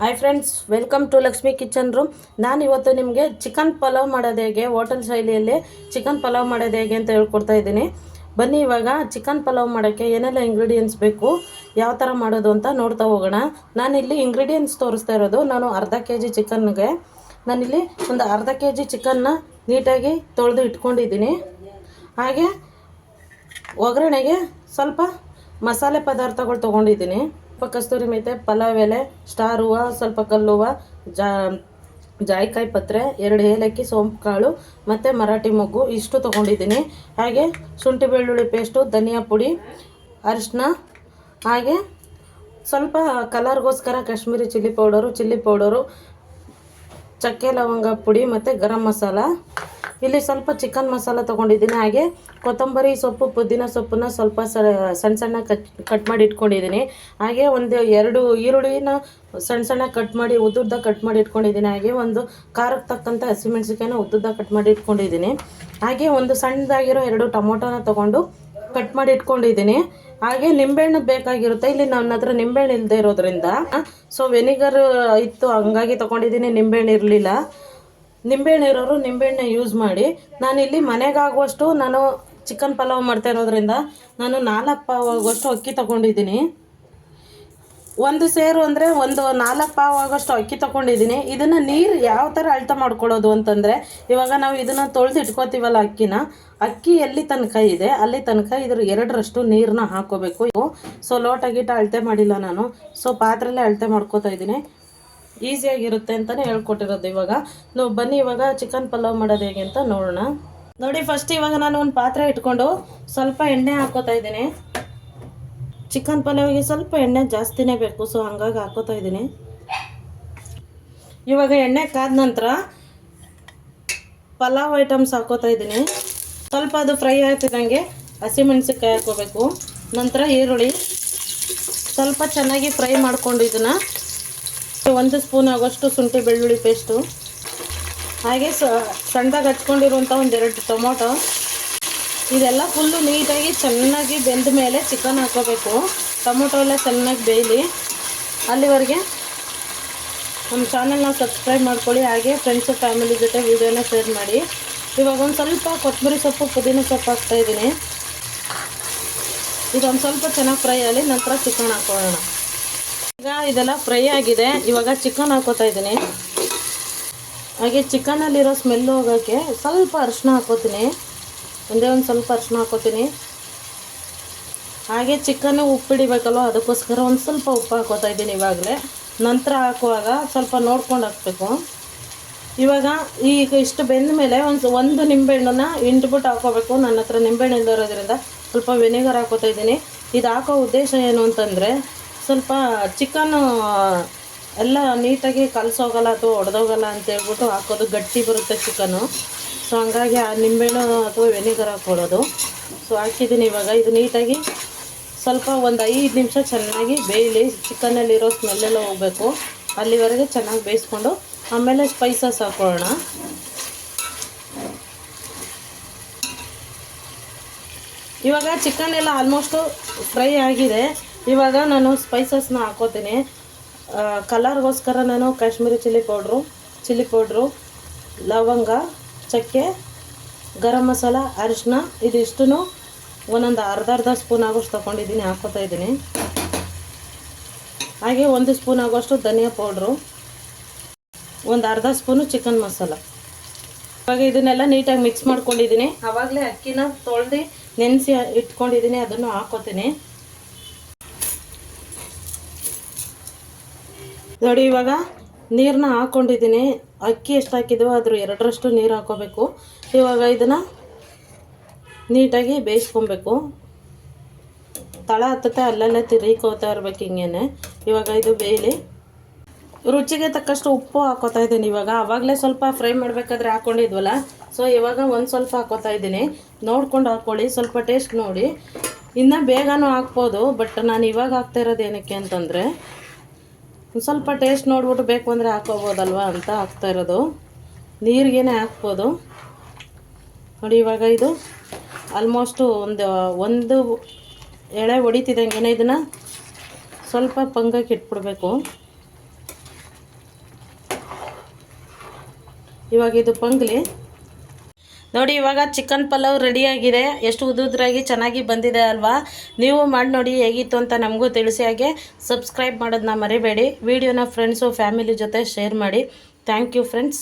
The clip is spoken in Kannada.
Hi friends, welcome to Lakshmi kitchen room. ನಾನು ಇವತ್ತು ನಿಮಗೆ ಚಿಕನ್ ಪಲಾವ್ ಮಾಡೋದು ಹೇಗೆ, ಹೋಟೆಲ್ ಶೈಲಿಯಲ್ಲಿ ಚಿಕನ್ ಪಲಾವ್ ಮಾಡೋದು ಹೇಗೆ ಅಂತ ಹೇಳ್ಕೊಡ್ತಾ ಇದ್ದೀನಿ. ಬನ್ನಿ ಇವಾಗ ಚಿಕನ್ ಪಲಾವ್ ಮಾಡೋಕ್ಕೆ ಏನೆಲ್ಲ ಇಂಗ್ರೀಡಿಯೆಂಟ್ಸ್ ಬೇಕು, ಯಾವ ಥರ ಮಾಡೋದು ಅಂತ ನೋಡ್ತಾ ಹೋಗೋಣ. ನಾನಿಲ್ಲಿ ಇಂಗ್ರೀಡಿಯೆಂಟ್ಸ್ ತೋರಿಸ್ತಾ ಇರೋದು, ನಾನು ಅರ್ಧ kg ಚಿಕನ್ಗೆ ನಾನಿಲ್ಲಿ ಒಂದು ಅರ್ಧ kg ಚಿಕನ್ನ ನೀಟಾಗಿ ತೊಳೆದು ಇಟ್ಕೊಂಡಿದ್ದೀನಿ. ಹಾಗೆ ಒಗ್ಗರಣೆಗೆ ಸ್ವಲ್ಪ ಮಸಾಲೆ ಪದಾರ್ಥಗಳು ತೊಗೊಂಡಿದ್ದೀನಿ. ಸ್ವಲ್ಪ ಕಸ್ತೂರಿ ಮೆಂತೆ, ಪಲಾವ್ ಎಲೆ, ಸ್ಟಾರ್ ಹೂವು, ಸ್ವಲ್ಪ ಕಲ್ಲುವ, ಜಾಯಿಕಾಯಿ ಪತ್ರೆ, 2 ಏಲಕ್ಕಿ, ಸೋಂಪು ಕಾಳು ಮತ್ತು ಮರಾಠಿ ಮೊಗ್ಗು ಇಷ್ಟು ತೊಗೊಂಡಿದ್ದೀನಿ. ಹಾಗೆ ಶುಂಠಿ ಬೆಳ್ಳುಳ್ಳಿ ಪೇಸ್ಟು, ಧನಿಯಾ ಪುಡಿ, ಅರಿಶಿನ, ಹಾಗೆ ಸ್ವಲ್ಪ ಕಲರ್ಗೋಸ್ಕರ ಕಾಶ್ಮೀರಿ ಚಿಲ್ಲಿ ಪೌಡರು, ಚಕ್ಕೆ ಲವಂಗ ಪುಡಿ ಮತ್ತು ಗರಂ ಮಸಾಲ. ಇಲ್ಲಿ ಸ್ವಲ್ಪ ಚಿಕನ್ ಮಸಾಲ ತೊಗೊಂಡಿದ್ದೀನಿ. ಹಾಗೆ ಕೊತ್ತಂಬರಿ ಸೊಪ್ಪು, ಪುದೀನ ಸೊಪ್ಪನ್ನ ಸ್ವಲ್ಪ ಸಣ್ಣ ಕಟ್ ಮಾಡಿ ಇಟ್ಕೊಂಡಿದ್ದೀನಿ. ಹಾಗೆ ಒಂದು 2 ಈರುಳ್ಳಿನ ಸಣ್ಣ ಕಟ್ ಮಾಡಿ ಉದ್ದುದ್ದ ಕಟ್ ಮಾಡಿ ಇಟ್ಕೊಂಡಿದ್ದೀನಿ. ಹಾಗೆ ಒಂದು ಖಾರಕ್ಕೆ ತಕ್ಕಂಥ ಹಸಿಮೆಣ್ಸಿಕಾಯಿನ ಉದ್ದುದ್ದ ಕಟ್ ಮಾಡಿ ಇಟ್ಕೊಂಡಿದ್ದೀನಿ. ಹಾಗೆ ಒಂದು ಸಣ್ಣದಾಗಿರೋ 2 ಟೊಮೊಟೊನ ತೊಗೊಂಡು ಕಟ್ ಮಾಡಿ ಇಟ್ಕೊಂಡಿದ್ದೀನಿ. ಹಾಗೆ ನಿಂಬೆಹಣ್ಣು ಬೇಕಾಗಿರುತ್ತೆ. ಇಲ್ಲಿ ನನ್ನ ಹತ್ರ ನಿಂಬೆಹಣ್ಣು ಇಲ್ಲದೆ ಇರೋದ್ರಿಂದ ಸೊ ವೆನಿಗರ್ ಇತ್ತು, ಹಂಗಾಗಿ ತೊಗೊಂಡಿದ್ದೀನಿ. ನಿಂಬೆಹಣ್ಣು ಇರಲಿಲ್ಲ. ನಿಂಬೆಹಣ್ಣು ಇರೋರು ನಿಂಬೆಹಣ್ಣೆ ಯೂಸ್ ಮಾಡಿ. ನಾನಿಲ್ಲಿ ಮನೆಗಾಗುವಷ್ಟು ನಾನು ಚಿಕನ್ ಪಲಾವ್ ಮಾಡ್ತಾ ಇರೋದ್ರಿಂದ ನಾನು 4 ಪಾವ್ ಆಗುವಷ್ಟು ಅಕ್ಕಿ ತೊಗೊಂಡಿದ್ದೀನಿ. ಒಂದು ಸೇರು ಅಂದರೆ ಒಂದು 4 ಪಾವ್ ಆಗೋಷ್ಟು ಅಕ್ಕಿ ತೊಗೊಂಡಿದ್ದೀನಿ. ಇದನ್ನು ನೀರು ಯಾವ ಥರ ಅಳತೆ ಮಾಡ್ಕೊಳ್ಳೋದು ಅಂತಂದರೆ, ಇವಾಗ ನಾವು ಇದನ್ನು ತೊಳೆದು ಇಟ್ಕೋತೀವಲ್ಲ ಅಕ್ಕಿ ಎಲ್ಲಿ ತನಕ ಇದೆ ಅಲ್ಲಿ ತನಕ ಇದ್ರ 2ರಷ್ಟು ನೀರನ್ನ ಹಾಕ್ಕೋಬೇಕು. ಸೊ ಲೋಟ ಅಳತೆ ಮಾಡಿಲ್ಲ ನಾನು, ಸೊ ಪಾತ್ರೆಲ್ಲೇ ಅಳತೆ ಮಾಡ್ಕೋತಾ ಇದ್ದೀನಿ. ಈಸಿಯಾಗಿರುತ್ತೆ ಅಂತಲೇ ಹೇಳ್ಕೊಟ್ಟಿರೋದು. ಇವಾಗ ನಾವು ಬನ್ನಿ ಇವಾಗ ಚಿಕನ್ ಪಲಾವ್ ಮಾಡೋದು ಹೇಗೆ ಅಂತ ನೋಡೋಣ. ನೋಡಿ, ಫಸ್ಟ್ ಇವಾಗ ನಾನು ಒಂದು ಪಾತ್ರೆ ಇಟ್ಕೊಂಡು ಸ್ವಲ್ಪ ಎಣ್ಣೆ ಹಾಕೋತಾ ಇದ್ದೀನಿ. ಚಿಕನ್ ಪಲಾವಿಗೆ ಸ್ವಲ್ಪ ಎಣ್ಣೆ ಜಾಸ್ತಿನೇ ಬೇಕು, ಸೊ ಹಂಗಾಗಿ ಹಾಕೋತಾ ಇದ್ದೀನಿ. ಇವಾಗ ಎಣ್ಣೆ ಕಾದ ನಂತರ ಪಲಾವ್ ಐಟಮ್ಸ್ ಹಾಕೋತಾ ಇದ್ದೀನಿ. ಸ್ವಲ್ಪ ಅದು ಫ್ರೈ ಆಗ್ತಿದ್ದಂಗೆ ಹಸಿಮೆಣ್ಸಿನ್ಕಾಯಿ ಹಾಕೋಬೇಕು. ನಂತರ ಈರುಳ್ಳಿ ಸ್ವಲ್ಪ ಚೆನ್ನಾಗಿ ಫ್ರೈ ಮಾಡ್ಕೊಂಡು ಇದನ್ನು 1 ಸ್ಪೂನ್ ಆಗೋಷ್ಟು ಶುಂಠಿ ಬೆಳ್ಳುಳ್ಳಿ ಪೇಸ್ಟು, ಹಾಗೆ ಸಣ್ಣದಾಗಿ ಹಚ್ಕೊಂಡಿರುವಂಥ 2 ಟೊಮೊಟೊ, ಇದೆಲ್ಲ ಫುಲ್ಲು ನೀಟಾಗಿ ಚೆನ್ನಾಗಿ ಬೆಂದ ಮೇಲೆ ಚಿಕನ್ ಹಾಕೋಬೇಕು. ಟೊಮೊಟೊ ಎಲ್ಲ ಚೆನ್ನಾಗಿ ಬೇಯಲಿ. ಅಲ್ಲಿವರೆಗೆ ನಮ್ಮ ಚಾನಲ್ನ ಸಬ್ಸ್ಕ್ರೈಬ್ ಮಾಡ್ಕೊಳ್ಳಿ. ಹಾಗೆ ಫ್ರೆಂಡ್ಸು ಫ್ಯಾಮಿಲಿ ಜೊತೆ ವೀಡಿಯೋನ ಶೇರ್ ಮಾಡಿ. ಇವಾಗ ಒಂದು ಸ್ವಲ್ಪ ಕೊತ್ತಂಬರಿ ಸೊಪ್ಪು, ಪುದೀನ ಸೊಪ್ಪು ಹಾಕ್ತಾಯಿದ್ದೀನಿ. ಇದೊಂದು ಸ್ವಲ್ಪ ಚೆನ್ನಾಗಿ ಫ್ರೈ ಆಗಲಿ, ನಂತರ ಚಿಕನ್ ಹಾಕೊಳ್ಳೋಣ. ಈಗ ಇದೆಲ್ಲ ಫ್ರೈ ಆಗಿದೆ. ಇವಾಗ ಚಿಕನ್ ಹಾಕೋತಾ ಇದ್ದೀನಿ. ಹಾಗೆ ಚಿಕನಲ್ಲಿರೋ ಸ್ಮೆಲ್ಲು ಹೋಗೋಕ್ಕೆ ಸ್ವಲ್ಪ ಅರಿಶಿನ ಹಾಕೋತೀನಿ. ಒಂದು ಸ್ವಲ್ಪ ಅರಿಶಿನ ಹಾಕೋತೀನಿ. ಹಾಗೆ ಚಿಕನ್ನು ಉಪ್ಪು ಹಿಡಿಬೇಕಲ್ವ, ಅದಕ್ಕೋಸ್ಕರ ಒಂದು ಸ್ವಲ್ಪ ಉಪ್ಪು ಹಾಕೋತಾ ಇದ್ದೀನಿ ಇವಾಗಲೇ. ನಂತರ ಹಾಕುವಾಗ ಸ್ವಲ್ಪ ನೋಡ್ಕೊಂಡು ಹಾಕಬೇಕು. ಇವಾಗ ಈಗ ಇಷ್ಟು ಬೆಂದ ಮೇಲೆ ಒಂದು ನಿಂಬೆಹಣ್ಣನ್ನ ಹಿಂಡ್ಬಿಟ್ಟು ಹಾಕೋಬೇಕು. ನನ್ನ ಹತ್ರ ನಿಂಬೆಹಣ್ಣು ಇರೋದ್ರಿಂದ ಸ್ವಲ್ಪ ವೆನಿಗರ್ ಹಾಕೋತಾ ಇದ್ದೀನಿ. ಇದು ಹಾಕೋ ಉದ್ದೇಶ ಏನು ಅಂತಂದರೆ, ಸ್ವಲ್ಪ ಚಿಕನ್ನು ಎಲ್ಲ ನೀಟಾಗಿ ಕಲಸೋಗಲ್ಲ ಅಥವಾ ಒಡೆದೋಗಲ್ಲ ಅಂತೇಳ್ಬಿಟ್ಟು ಹಾಕೋದು, ಗಟ್ಟಿ ಬರುತ್ತೆ ಚಿಕನ್ನು. ಸೊ ಹಂಗಾಗಿ ಆ ನಿಂಬೆಹಣ್ಣು ಅಥವಾ ವೆನಿಗರ್ ಹಾಕ್ಕೊಳ್ಳೋದು. ಸೊ ಹಾಕಿದ್ದೀನಿ. ಇವಾಗ ಇದು ನೀಟಾಗಿ ಸ್ವಲ್ಪ ಒಂದು 5 ನಿಮಿಷ ಚೆನ್ನಾಗಿ ಬೇಯಲಿ. ಚಿಕನ್ನಲ್ಲಿರೋ ಸ್ಮೆಲ್ಲೆಲ್ಲ ಹೋಗಬೇಕು. ಅಲ್ಲಿವರೆಗೆ ಚೆನ್ನಾಗಿ ಬೇಯಿಸ್ಕೊಂಡು ಆಮೇಲೆ ಸ್ಪೈಸಸ್ ಹಾಕೊಳ್ಳೋಣ. ಇವಾಗ ಚಿಕನ್ ಎಲ್ಲ ಆಲ್ಮೋಸ್ಟು ಫ್ರೈ ಆಗಿದೆ. ಇವಾಗ ನಾನು ಸ್ಪೈಸಸ್ನ ಹಾಕೋತೀನಿ. ಕಲರ್ಗೋಸ್ಕರ ನಾನು ಕಾಶ್ಮೀರಿ ಚಿಲ್ಲಿ ಪೌಡ್ರು, ಲವಂಗ, ಚಕ್ಕೆ, ಗರಂ ಮಸಾಲ, ಅರಿಶಿನ ಇದಿಷ್ಟು ಒಂದೊಂದು ಅರ್ಧ ಸ್ಪೂನ್ ಆಗೋಷ್ಟು ತೊಗೊಂಡಿದ್ದೀನಿ, ಹಾಕೋತಾ ಇದ್ದೀನಿ. ಹಾಗೆ 1 ಸ್ಪೂನ್ ಆಗೋಷ್ಟು ಧನಿಯಾ ಪೌಡ್ರು, ಒಂದು ಅರ್ಧ ಸ್ಪೂನು ಚಿಕನ್ ಮಸಾಲ. ಇವಾಗ ಇದನ್ನೆಲ್ಲ ನೀಟಾಗಿ ಮಿಕ್ಸ್ ಮಾಡ್ಕೊಂಡಿದ್ದೀನಿ. ಆವಾಗಲೇ ಅಕ್ಕಿನ ತೊಳೆದು ನೆನೆಸಿ ಇಟ್ಕೊಂಡಿದ್ದೀನಿ, ಅದನ್ನು ಹಾಕೋತೀನಿ. ನೋಡಿ, ಇವಾಗ ನೀರನ್ನ ಹಾಕ್ಕೊಂಡಿದ್ದೀನಿ. ಅಕ್ಕಿ ಎಷ್ಟು ಹಾಕಿದ್ವೋ ಅದ್ರ 2ರಷ್ಟು ನೀರು ಹಾಕೋಬೇಕು. ಇವಾಗ ಇದನ್ನು ನೀಟಾಗಿ ಬೇಯಿಸ್ಕೊಬೇಕು. ತಳ ಹತ್ತುತ್ತೆ, ಅಲ್ಲಲ್ಲೇ ತಿರ್ಕೋತಾ ಇರ್ಬೇಕು ಹಿಂಗೇನೆ. ಇವಾಗ ಇದು ಬೇಯಲಿ. ರುಚಿಗೆ ತಕ್ಕಷ್ಟು ಉಪ್ಪು ಹಾಕೋತಾ ಇದ್ದೀನಿ. ಇವಾಗ ಆವಾಗಲೇ ಸ್ವಲ್ಪ ಫ್ರೈ ಮಾಡಬೇಕಾದ್ರೆ ಹಾಕ್ಕೊಂಡಿದ್ವಲ್ಲ, ಸೊ ಇವಾಗ ಒಂದು ಸ್ವಲ್ಪ ಹಾಕೋತಾ ಇದ್ದೀನಿ. ನೋಡ್ಕೊಂಡು ಹಾಕ್ಕೊಳ್ಳಿ, ಸ್ವಲ್ಪ ಟೇಸ್ಟ್ ನೋಡಿ. ಇನ್ನು ಬೇಗನೂ ಹಾಕ್ಬೋದು, ಬಟ್ ನಾನು ಇವಾಗ ಹಾಕ್ತಾ ಇರೋದು ಏನಕ್ಕೆ ಅಂತಂದರೆ, ಸ್ವಲ್ಪ ಟೇಸ್ಟ್ ನೋಡ್ಬಿಟ್ಟು ಬೇಕು ಅಂದರೆ ಹಾಕೋಬೋದಲ್ವ ಅಂತ ಹಾಕ್ತಾ ಇರೋದು. ನೀರಿಗೇನೆ ಹಾಕ್ಬೋದು. ನೋಡಿ, ಇವಾಗ ಇದು ಆಲ್ಮೋಸ್ಟು ಒಂದು ಎಳೆ ಹೊಡಿತಿದ್ದಂಗೆ ಇದನ್ನು ಸ್ವಲ್ಪ ಪಂಗಕ್ಕೆ ಇಟ್ಬಿಡ್ಬೇಕು. ಇವಾಗ ಇದು ಪೊಂಗಲಿ ನೋಡಿ. ಇವಾಗ ಚಿಕನ್ ಪಲಾವ್ ರೆಡಿಯಾಗಿದೆ. ಎಷ್ಟು ಉದುದ್ರಾಗಿ ಚೆನ್ನಾಗಿ ಬಂದಿದೆ ಅಲ್ವಾ? ನೀವು ಮಾಡಿ ನೋಡಿ ಹೇಗಿತ್ತು ಅಂತ ನಮಗೂ ತಿಳಿಸಿ. ಹಾಗೆ ಸಬ್ಸ್ಕ್ರೈಬ್ ಮಾಡೋದನ್ನ ಮರಿಬೇಡಿ. ವಿಡಿಯೋನ ಫ್ರೆಂಡ್ಸು ಫ್ಯಾಮಿಲಿ ಜೊತೆ ಶೇರ್ ಮಾಡಿ. Thank you friends.